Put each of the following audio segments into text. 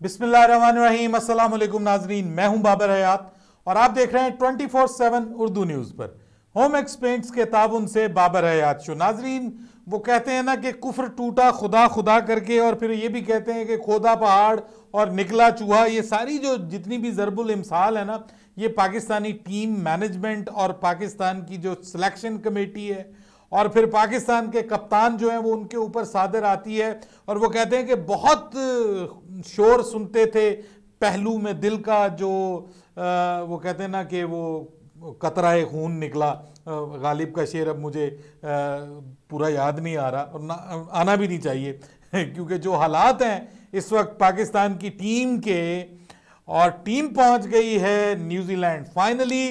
बिस्मिल्लाहिर्रहमानिर्रहीम, अस्सलाम वालेकुम नाजरीन, मैं हूं बाबर हयात और आप देख रहे हैं 24/7 उर्दू न्यूज़ पर होम एक्सपेंट्स के ताउन से बाबर हयात शो। नाजरीन, वो कहते हैं ना कि कुफ्र टूटा खुदा खुदा करके, और फिर ये भी कहते हैं कि खोदा पहाड़ और निकला चूहा। ये सारी जो जितनी भी ज़रबुल इम्साल है ना, ये पाकिस्तानी टीम मैनेजमेंट और पाकिस्तान की जो सिलेक्शन कमेटी है और फिर पाकिस्तान के कप्तान जो हैं वो उनके ऊपर सादर आती है। और वो कहते हैं कि बहुत शोर सुनते थे पहलू में दिल का, जो वो कहते हैं ना कि वो कतराए खून निकला। गालिब का शेर अब मुझे पूरा याद नहीं आ रहा और आना भी नहीं चाहिए क्योंकि जो हालात हैं इस वक्त पाकिस्तान की टीम के, और टीम पहुंच गई है न्यूजीलैंड फाइनली।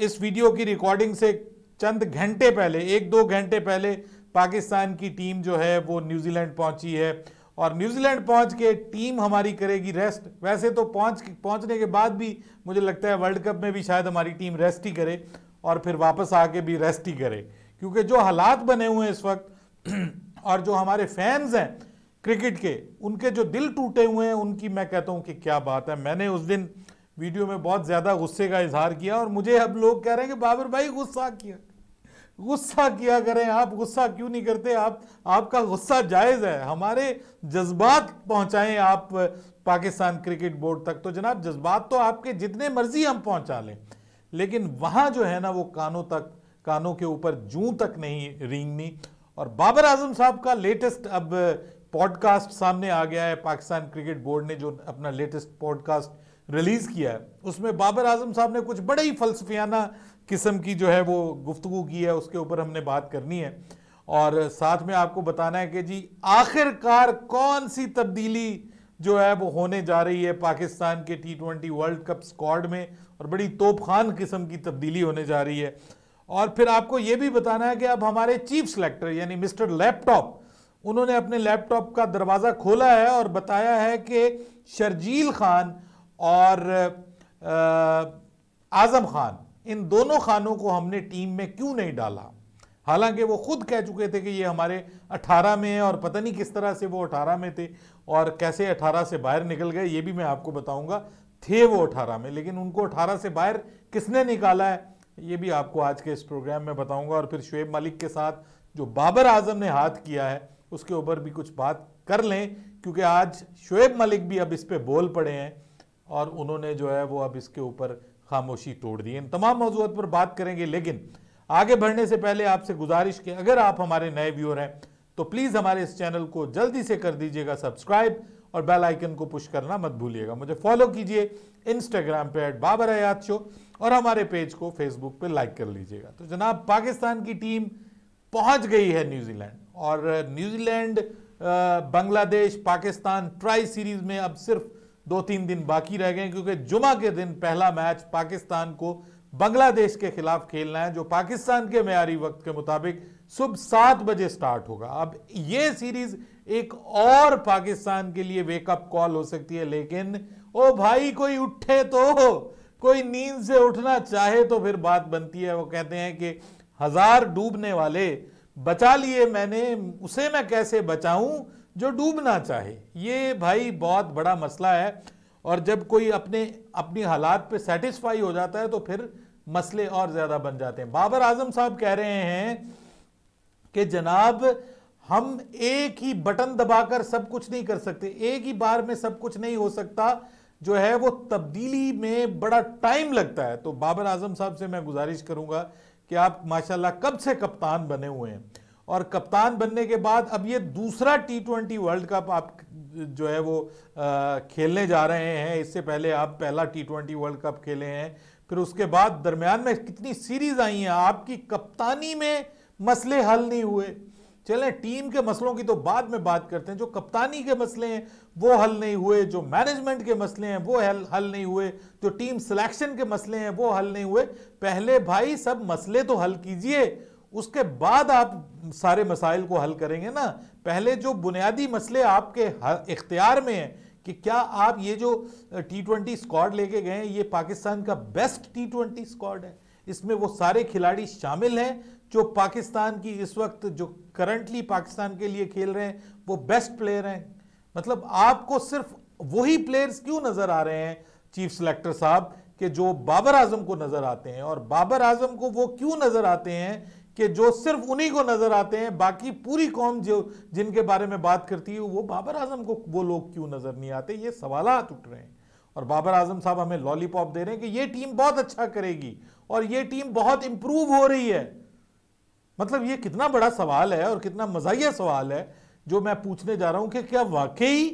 इस वीडियो की रिकॉर्डिंग से चंद घंटे पहले, 1-2 घंटे पहले पाकिस्तान की टीम जो है वो न्यूजीलैंड पहुंची है और न्यूजीलैंड पहुंच के टीम हमारी करेगी रेस्ट। वैसे तो पहुंचने के बाद भी मुझे लगता है वर्ल्ड कप में भी शायद हमारी टीम रेस्ट ही करे और फिर वापस आके भी रेस्ट ही करे, क्योंकि जो हालात बने हुए हैं इस वक्त और जो हमारे फैंस हैं क्रिकेट के, उनके जो दिल टूटे हुए हैं, उनकी मैं कहता हूं कि क्या बात है। मैंने उस दिन वीडियो में बहुत ज्यादा गुस्से का इजहार किया और मुझे अब लोग कह रहे हैं कि बाबर भाई गुस्सा किया करें। आप गुस्सा क्यों नहीं करते? आपका गुस्सा जायज है, हमारे जज्बात पहुंचाएं आप पाकिस्तान क्रिकेट बोर्ड तक। तो जनाब, जज्बात तो आपके जितने मर्जी हम पहुंचा लें, लेकिन वहां जो है ना वो कानों के ऊपर जूं तक नहीं रेंगनी। और बाबर आजम साहब का लेटेस्ट अब पॉडकास्ट सामने आ गया है। पाकिस्तान क्रिकेट बोर्ड ने जो अपना लेटेस्ट पॉडकास्ट रिलीज किया है, उसमें बाबर आजम साहब ने कुछ बड़े ही फलसफियाना किस्म की जो है वो गुफ्तगू की है, उसके ऊपर हमने बात करनी है। और साथ में आपको बताना है कि जी आखिरकार कौन सी तब्दीली जो है वो होने जा रही है पाकिस्तान के T20 वर्ल्ड कप स्क्वाड में, और बड़ी तोपखान किस्म की तब्दीली होने जा रही है। और फिर आपको ये भी बताना है कि अब हमारे चीफ सेलेक्टर यानी मिस्टर लैपटॉप, उन्होंने अपने लैपटॉप का दरवाज़ा खोला है और बताया है कि शर्जील खान और आजम खान, इन दोनों खानों को हमने टीम में क्यों नहीं डाला। हालांकि वो खुद कह चुके थे कि ये हमारे 18 में है, और पता नहीं किस तरह से वो 18 में थे और कैसे 18 से बाहर निकल गए, ये भी मैं आपको बताऊंगा। थे वो 18 में, लेकिन उनको 18 से बाहर किसने निकाला है ये भी आपको आज के इस प्रोग्राम में बताऊंगा। और फिर शुएब मलिक के साथ जो बाबर आजम ने हाथ किया है उसके ऊपर भी कुछ बात कर लें, क्योंकि आज शुएब मलिक भी अब इस पे बोल पड़े हैं और उन्होंने जो है वो अब इसके ऊपर खामोशी तोड़ दी। इन तमाम मौजूद पर बात करेंगे, लेकिन आगे बढ़ने से पहले आपसे गुजारिश कि अगर आप हमारे नए व्यूअर हैं तो प्लीज़ हमारे इस चैनल को जल्दी से कर दीजिएगा सब्सक्राइब और बेल आइकन को पुश करना मत भूलिएगा। मुझे फॉलो कीजिए इंस्टाग्राम पे @बाबर हयात शो और हमारे पेज को फेसबुक पे लाइक कर लीजिएगा। तो जनाब, पाकिस्तान की टीम पहुंच गई है न्यूजीलैंड, और New Zealand Bangladesh Pakistan tri series में अब सिर्फ 2-3 दिन बाकी रह गए, क्योंकि जुमा के दिन पहला मैच पाकिस्तान को बांग्लादेश के खिलाफ खेलना है, जो पाकिस्तान के मेयारी वक्त के मुताबिक सुबह 7 बजे स्टार्ट होगा। अब ये सीरीज एक और पाकिस्तान के लिए वेकअप कॉल हो सकती है, लेकिन ओ भाई कोई उठे तो, कोई नींद से उठना चाहे तो फिर बात बनती है। वो कहते हैं कि 1000 डूबने वाले बचा लिए मैंने, उसे मैं कैसे बचाऊं जो डूबना चाहे। ये भाई बहुत बड़ा मसला है, और जब कोई अपनी हालात पे सेटिस्फाई हो जाता है तो फिर मसले और ज्यादा बन जाते हैं। बाबर आजम साहब कह रहे हैं कि जनाब, हम एक ही बटन दबाकर सब कुछ नहीं कर सकते, एक ही बार में सब कुछ नहीं हो सकता, जो है वो तब्दीली में बड़ा टाइम लगता है। तो बाबर आजम साहब से मैं गुजारिश करूंगा कि आप माशाल्लाह कब से कप्तान बने हुए हैं, और कप्तान बनने के बाद अब ये दूसरा T20 वर्ल्ड कप आप जो है वो खेलने जा रहे हैं। इससे पहले आप पहला T20 वर्ल्ड कप खेले हैं, फिर उसके बाद दरमियान में कितनी सीरीज आई हैं। आपकी कप्तानी में मसले हल नहीं हुए। चलें, टीम के मसलों की तो बाद में बात करते हैं। जो कप्तानी के मसले हैं वो हल नहीं हुए, जो मैनेजमेंट के मसले हैं वो हल नहीं हुए, जो टीम सिलेक्शन के मसले हैं वो हल नहीं हुए। पहले भाई सब मसले तो हल कीजिए, उसके बाद आप सारे मसाइल को हल करेंगे ना। पहले जो बुनियादी मसले आपके इख्तियार में हैं कि क्या आप ये जो T20 स्क्वाड लेके गए हैं ये पाकिस्तान का बेस्ट T20 स्क्वाड है, इसमें वो सारे खिलाड़ी शामिल हैं जो पाकिस्तान की इस वक्त जो करंटली पाकिस्तान के लिए खेल रहे हैं वो बेस्ट प्लेयर हैं। मतलब आपको सिर्फ वही प्लेयर्स क्यों नजर आ रहे हैं चीफ सिलेक्टर साहब कि जो बाबर आजम को नजर आते हैं, और बाबर आजम को वो क्यों नजर आते हैं कि जो सिर्फ उन्हीं को नजर आते हैं, बाकी पूरी कौम जो जिनके बारे में बात करती है वो बाबर आजम को वो लोग क्यों नजर नहीं आते? ये सवालात उठ रहे हैं। और बाबर आजम साहब हमें लॉलीपॉप दे रहे हैं कि ये टीम बहुत अच्छा करेगी और ये टीम बहुत इंप्रूव हो रही है। मतलब ये कितना बड़ा सवाल है और कितना मजाहिया सवाल है जो मैं पूछने जा रहा हूं कि क्या वाकई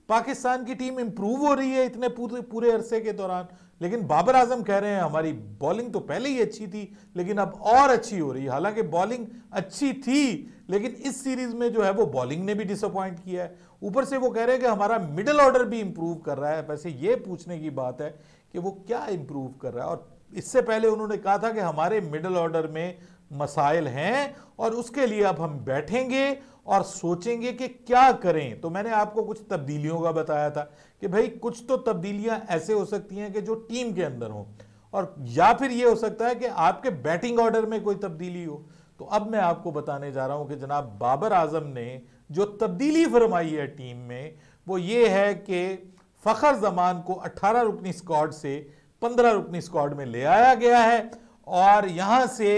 पाकिस्तान की टीम इंप्रूव हो रही है इतने पूरे अरसे के दौरान? लेकिन बाबर आजम कह रहे हैं हमारी बॉलिंग तो पहले ही अच्छी थी लेकिन अब और अच्छी हो रही है। हालांकि बॉलिंग अच्छी थी लेकिन इस सीरीज में जो है वो बॉलिंग ने भी डिसअपॉइंट किया है। ऊपर से वो कह रहे हैं कि हमारा मिडिल ऑर्डर भी इंप्रूव कर रहा है। वैसे ये पूछने की बात है कि वो क्या इंप्रूव कर रहा है। और इससे पहले उन्होंने कहा था कि हमारे मिडिल ऑर्डर में मसाइल हैं और उसके लिए अब हम बैठेंगे और सोचेंगे कि क्या करें। तो मैंने आपको कुछ तब्दीलियों का बताया था कि भाई कुछ तो तब्दीलियां ऐसे हो सकती हैं कि जो टीम के अंदर हो, और या फिर ये हो सकता है कि आपके बैटिंग ऑर्डर में कोई तब्दीली हो। तो अब मैं आपको बताने जा रहा हूं कि जनाब बाबर आजम ने जो तब्दीली फरमाई है टीम में वो ये है कि फखर जमान को 18 रुकनी स्क्वाड से 15 रुकनी स्क्वाड में ले आया गया है और यहां से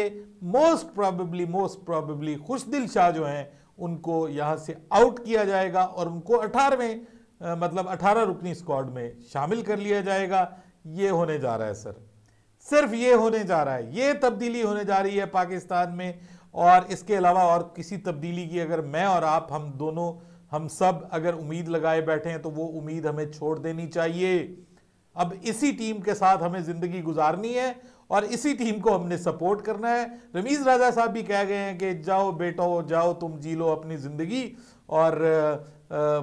मोस्ट प्रोबेबली खुशदिल शाह जो हैं उनको यहां से आउट किया जाएगा और उनको 18 रुकनी स्क्वाड में शामिल कर लिया जाएगा। ये होने जा रहा है सर, सिर्फ ये होने जा रहा है, ये तब्दीली होने जा रही है पाकिस्तान में। और इसके अलावा और किसी तब्दीली की अगर मैं और आप हम सब अगर उम्मीद लगाए बैठे हैं तो वो उम्मीद हमें छोड़ देनी चाहिए। अब इसी टीम के साथ हमें जिंदगी गुजारनी है और इसी टीम को हमने सपोर्ट करना है। रमीज राजा साहब भी कह गए हैं कि जाओ बेटो जाओ, तुम जी लो अपनी जिंदगी, और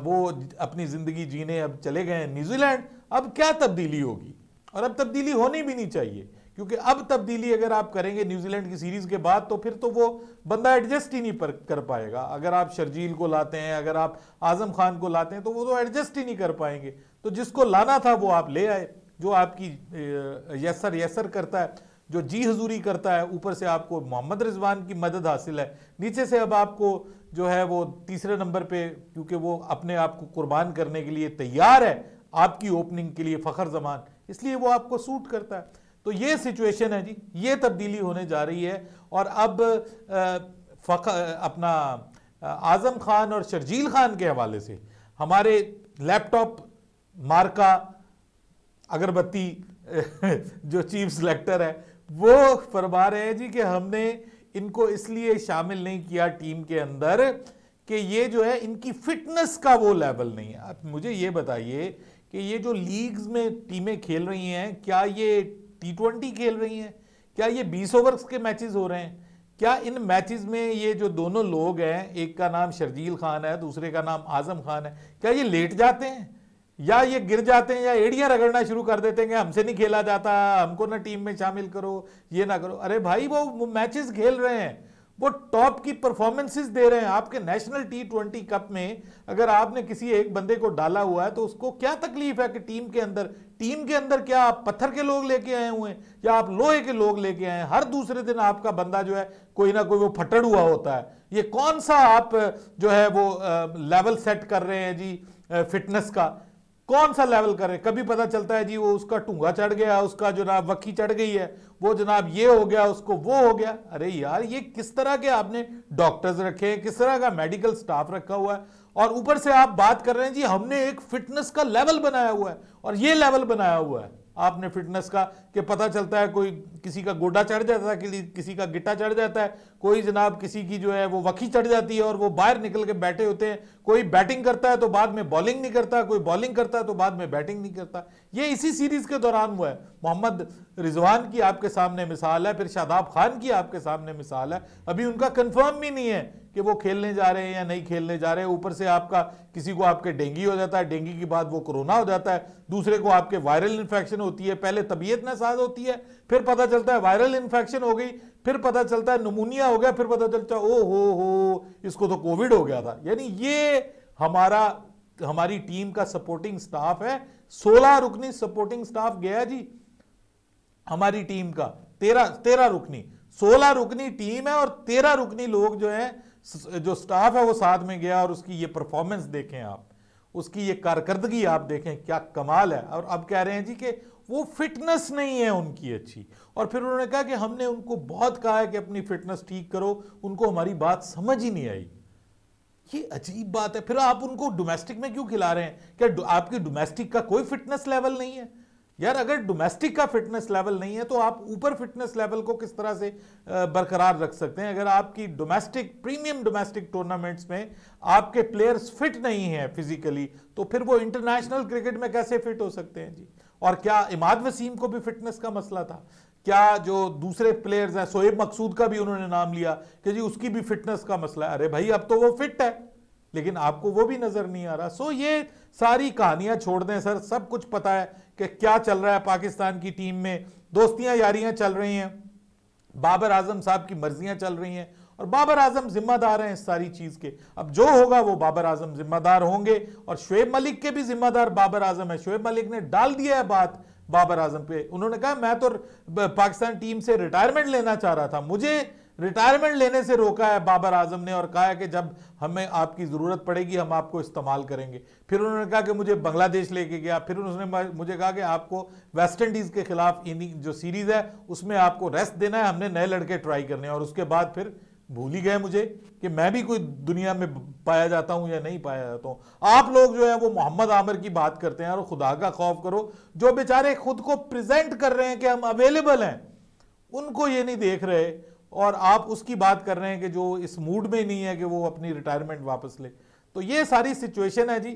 वो अपनी जिंदगी जीने अब चले गए हैं न्यूजीलैंड। अब क्या तब्दीली होगी? और अब तब्दीली होनी भी नहीं चाहिए, क्योंकि अब तब्दीली अगर आप करेंगे न्यूजीलैंड की सीरीज के बाद तो फिर तो वो बंदा एडजस्ट ही नहीं कर पाएगा। अगर आप शर्जील को लाते हैं, अगर आप आजम खान को लाते हैं तो वो तो एडजस्ट ही नहीं कर पाएंगे। तो जिसको लाना था वो आप ले आए, जो आपकी यसर करता है, जो जी हजूरी करता है। ऊपर से आपको मोहम्मद रिजवान की मदद हासिल है, नीचे से अब आपको जो है वो तीसरे नंबर पे, क्योंकि वो अपने आप को कुर्बान करने के लिए तैयार है आपकी ओपनिंग के लिए, फखर जमान, इसलिए वो आपको सूट करता है। तो ये सिचुएशन है जी, ये तब्दीली होने जा रही है। और अब अपना आजम खान और शर्जील खान के हवाले से हमारे लैपटॉप मार्का अगरबत्ती जो चीफ सिलेक्टर है वो फरमा रहे हैं जी कि हमने इनको इसलिए शामिल नहीं किया टीम के अंदर कि ये जो है इनकी फिटनेस का वो लेवल नहीं है। आप मुझे ये बताइए कि ये जो लीग्स में टीमें खेल रही हैं, क्या ये T20 खेल रही हैं? क्या ये 20 ओवर्स के मैचेस हो रहे हैं? क्या इन मैचेस में ये जो दोनों लोग हैं, एक का नाम शर्जील खान है, दूसरे का नाम आजम खान है, क्या ये लेट जाते हैं या ये गिर जाते हैं या एड़ियां रगड़ना शुरू कर देते हैं कि हमसे नहीं खेला जाता, हमको ना टीम में शामिल करो, ये ना करो? अरे भाई वो मैचेस खेल रहे हैं, वो टॉप की परफॉर्मेंसेस दे रहे हैं। आपके नेशनल T20 कप में अगर आपने किसी एक बंदे को डाला हुआ है तो उसको क्या तकलीफ है कि टीम के अंदर क्या आप पत्थर के लोग लेके आए हुए हैं या आप लोहे के लोग लेके आए हैं? हर दूसरे दिन आपका बंदा जो है कोई ना कोई वो फटड़ हुआ होता है। ये कौन सा आप जो है वो लेवल सेट कर रहे हैं जी फिटनेस का? कौन सा लेवल कर रहे हैं? कभी पता चलता है जी वो उसका टूंगा चढ़ गया, उसका जनाब वक्की चढ़ गई है, वो जनाब ये हो गया, उसको वो हो गया। अरे यार ये किस तरह के आपने डॉक्टर्स रखे हैं, किस तरह का मेडिकल स्टाफ रखा हुआ है, और ऊपर से आप बात कर रहे हैं जी हमने एक फिटनेस का लेवल बनाया हुआ है। और ये लेवल बनाया हुआ है आपने फिटनेस का कि पता चलता है कोई किसी का गोडा चढ़ जाता है, किसी का गिट्टा चढ़ जाता है, कोई जनाब किसी की जो है वो वकी चढ़ जाती है और वो बाहर निकल के बैठे होते हैं। कोई बैटिंग करता है तो बाद में बॉलिंग नहीं करता, कोई बॉलिंग करता है तो बाद में बैटिंग नहीं करता। ये इसी सीरीज के दौरान हुआ है। मोहम्मद रिजवान की आपके सामने मिसाल है, फिर शादाब खान की आपके सामने मिसाल है। अभी उनका कंफर्म भी नहीं है कि वो खेलने जा रहे हैं या नहीं खेलने जा रहे हैं। ऊपर से आपका किसी को आपके डेंगू हो जाता है, डेंगू के बाद वो कोरोना हो जाता है, दूसरे को आपके वायरल इन्फेक्शन होती है, पहले तबीयत नासाज होती है, फिर पता चलता है वायरल इन्फेक्शन हो गई, फिर पता चलता है निमोनिया हो गया, फिर पता चलता है ओ हो इसको तो कोविड हो गया था। यानी ये हमारी टीम का सपोर्टिंग स्टाफ है। 16 रुकनी सपोर्टिंग स्टाफ गया जी हमारी टीम का, 13 रुकनी, 16 रुकनी टीम है और 13 रुकनी लोग जो है जो स्टाफ है वो साथ में गया। और उसकी ये परफॉर्मेंस देखें आप, उसकी ये कारकर्दगी आप देखें, क्या कमाल है। और अब कह रहे हैं जी कि वो फिटनेस नहीं है उनकी अच्छी, और फिर उन्होंने कहा कि हमने उनको बहुत कहा है कि अपनी फिटनेस ठीक करो, उनको हमारी बात समझ ही नहीं आई। ये अजीब बात है। फिर आप उनको डोमेस्टिक में क्यों खिला रहे हैं? क्या आपकी डोमेस्टिक का कोई फिटनेस लेवल नहीं है? यार अगर डोमेस्टिक का फिटनेस लेवल नहीं है तो आप ऊपर फिटनेस लेवल को किस तरह से बरकरार रख सकते हैं? अगर आपकी डोमेस्टिक प्रीमियम डोमेस्टिक टूर्नामेंट्स में आपके प्लेयर्स फिट नहीं हैं फिजिकली, तो फिर वो इंटरनेशनल क्रिकेट में कैसे फिट हो सकते हैं जी? और क्या इमाद वसीम को भी फिटनेस का मसला था? क्या जो दूसरे प्लेयर्स हैं, शोएब मकसूद का भी उन्होंने नाम लिया कि जी उसकी भी फिटनेस का मसला है। अरे भाई अब तो वो फिट है, लेकिन आपको वो भी नजर नहीं आ रहा। सो ये सारी कहानियां छोड़ दें सर, सब कुछ पता है कि क्या चल रहा है पाकिस्तान की टीम में। दोस्तियां यारियां चल रही हैं, बाबर आजम साहब की मर्जियां चल रही हैं, और बाबर आजम जिम्मेदार हैं इस सारी चीज के। अब जो होगा वो बाबर आजम जिम्मेदार होंगे, और शोएब मलिक के भी जिम्मेदार बाबर आजम है। शोएब मलिक ने डाल दिया है बात बाबर आजम पे। उन्होंने कहा मैं तो पाकिस्तान टीम से रिटायरमेंट लेना चाह रहा था, मुझे रिटायरमेंट लेने से रोका है बाबर आजम ने, और कहा है कि जब हमें आपकी जरूरत पड़ेगी हम आपको इस्तेमाल करेंगे। फिर उन्होंने कहा कि मुझे बांग्लादेश लेके गया, फिर उसने मुझे कहा कि आपको वेस्ट इंडीज के खिलाफ जो सीरीज है उसमें आपको रेस्ट देना है, हमने नए लड़के ट्राई करने हैं। और उसके बाद फिर भूल ही गए मुझे कि मैं भी कोई दुनिया में पाया जाता हूं या नहीं पाया जाता हूं। आप लोग जो है वो मोहम्मद आमिर की बात करते हैं, और खुदा का खौफ करो, जो बेचारे खुद को प्रेजेंट कर रहे हैं कि हम अवेलेबल हैं, उनको ये नहीं देख रहे, और आप उसकी बात कर रहे हैं कि जो इस मूड में नहीं है कि वो अपनी रिटायरमेंट वापस ले। तो ये सारी सिचुएशन है जी।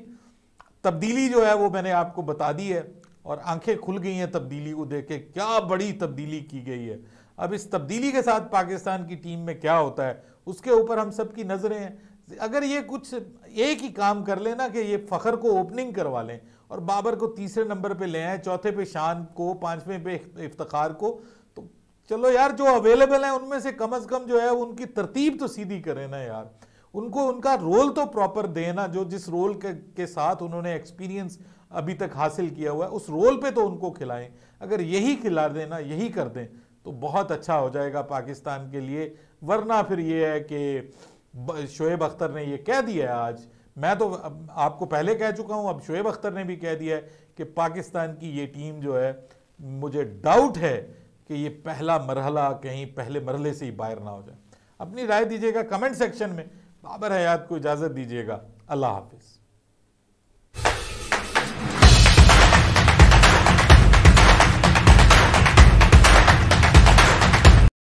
तब्दीली जो है वो मैंने आपको बता दी है, और आंखें खुल गई हैं तब्दीली को देख के, क्या बड़ी तब्दीली की गई है। अब इस तब्दीली के साथ पाकिस्तान की टीम में क्या होता है उसके ऊपर हम सब की नजरें हैं। अगर ये कुछ एक ही काम कर लेना कि ये फखर को ओपनिंग करवा लें, और बाबर को तीसरे नंबर पे ले आए, चौथे पे शान को, पांचवें पे इफ्तिखार को, तो चलो यार जो अवेलेबल है उनमें से कम जो है उनकी तरतीब तो सीधी करें ना यार, उनको उनका रोल तो प्रॉपर देना, जो जिस रोल के साथ उन्होंने एक्सपीरियंस अभी तक हासिल किया हुआ है उस रोल पे तो उनको खिलाएं। अगर यही खिला देना, यही कर दें तो बहुत अच्छा हो जाएगा पाकिस्तान के लिए। वरना फिर ये है कि शोएब अख्तर ने ये कह दिया है आज, मैं तो आपको पहले कह चुका हूं, अब शोएब अख्तर ने भी कह दिया है कि पाकिस्तान की ये टीम जो है, मुझे डाउट है कि ये पहला मरहला कहीं पहले मरहले से ही बाहर ना हो जाए। अपनी राय दीजिएगा कमेंट सेक्शन में। बाबर हयात को इजाजत दीजिएगा। अल्लाह हाफिज।